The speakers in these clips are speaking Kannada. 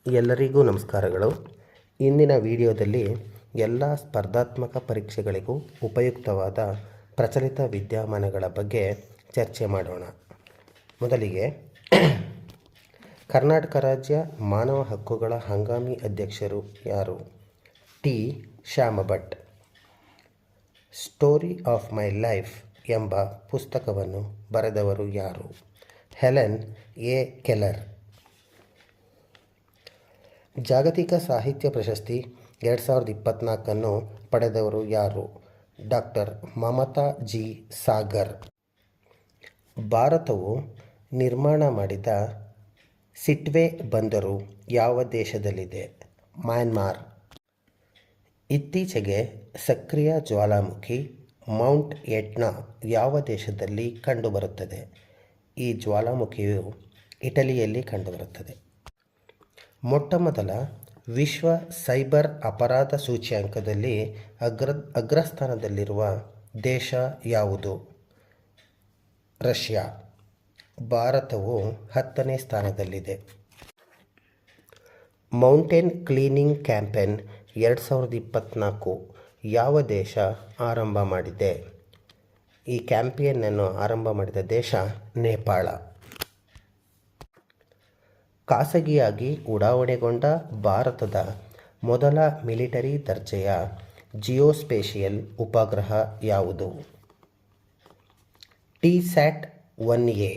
ಎಲ್ಲರಿಗೂ ನಮಸ್ಕಾರಗಳು. ಇಂದಿನ ವಿಡಿಯೋದಲ್ಲಿ ಎಲ್ಲ ಸ್ಪರ್ಧಾತ್ಮಕ ಪರೀಕ್ಷೆಗಳಿಗೂ ಉಪಯುಕ್ತವಾದ ಪ್ರಚಲಿತ ವಿದ್ಯಮಾನಗಳ ಬಗ್ಗೆ ಚರ್ಚೆ ಮಾಡೋಣ. ಮೊದಲಿಗೆ ಕರ್ನಾಟಕ ರಾಜ್ಯ ಮಾನವ ಹಕ್ಕುಗಳ ಹಂಗಾಮಿ ಅಧ್ಯಕ್ಷರು ಯಾರು? T. Shyambhat. Story of my life ಎಂಬ ಪುಸ್ತಕವನ್ನು ಬರೆದವರು ಯಾರು? Helen A. ಕೆಲ್ಲರ್. ಜಾಗತಿಕ ಸಾಹಿತ್ಯ ಪ್ರಶಸ್ತಿ 2024 ಪಡೆದವರು ಯಾರು? Doctor Mamata G. ಸಾಗರ್. ಭಾರತವು ನಿರ್ಮಾಣ ಮಾಡಿದ ಸಿಟ್ವೆ ಬಂದರು ಯಾವ ದೇಶದಲ್ಲಿದೆ? ಮ್ಯಾನ್ಮಾರ್. ಇತ್ತೀಚೆಗೆ ಸಕ್ರಿಯ ಜ್ವಾಲಾಮುಖಿ ಮೌಂಟ್ ಎಟ್ನಾ ಯಾವ ದೇಶದಲ್ಲಿ ಕಂಡುಬರುತ್ತದೆ? ಈ ಜ್ವಾಲಾಮುಖಿಯು ಇಟಲಿಯಲ್ಲಿ ಕಂಡುಬರುತ್ತದೆ. ಮೊಟ್ಟಮೊದಲ ವಿಶ್ವ ಸೈಬರ್ ಅಪರಾಧ ಸೂಚ್ಯಂಕದಲ್ಲಿ ಅಗ್ರಸ್ಥಾನದಲ್ಲಿರುವ ದೇಶ ಯಾವುದು? ರಷ್ಯಾ. ಭಾರತವು 10ನೇ ಸ್ಥಾನದಲ್ಲಿದೆ. ಮೌಂಟೇನ್ ಕ್ಲೀನಿಂಗ್ ಕ್ಯಾಂಪೇನ್ 2024 ಯಾವ ದೇಶ ಆರಂಭ ಮಾಡಿದೆ? ಈ ಕ್ಯಾಂಪೇನನ್ನು ಆರಂಭ ಮಾಡಿದ ದೇಶ ನೇಪಾಳ. ಖಾಸಗಿಯಾಗಿ ಉಡಾವಣೆಗೊಂಡ ಭಾರತದ ಮೊದಲ ಮಿಲಿಟರಿ ದರ್ಜೆಯ ಜಿಯೋಸ್ಪೇಷಿಯಲ್ ಉಪಗ್ರಹ ಯಾವುದು? TSAT-1A.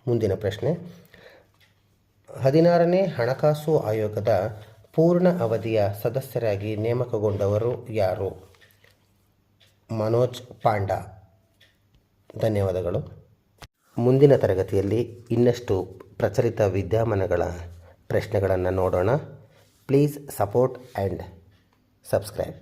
ಮುಂದಿನ ಪ್ರಶ್ನೆ. 16ನೇ ಹಣಕಾಸು ಆಯೋಗದ ಪೂರ್ಣ ಅವಧಿಯ ಸದಸ್ಯರಾಗಿ ನೇಮಕಗೊಂಡವರು ಯಾರು? ಮನೋಜ್ ಪಾಂಡಾ. ಧನ್ಯವಾದಗಳು. ಮುಂದಿನ ತರಗತಿಯಲ್ಲಿ ಇನ್ನಷ್ಟು ಪ್ರಚಲಿತ ವಿದ್ಯಮಾನಗಳ ಪ್ರಶ್ನೆಗಳನ್ನು ನೋಡೋಣ. Please support and subscribe.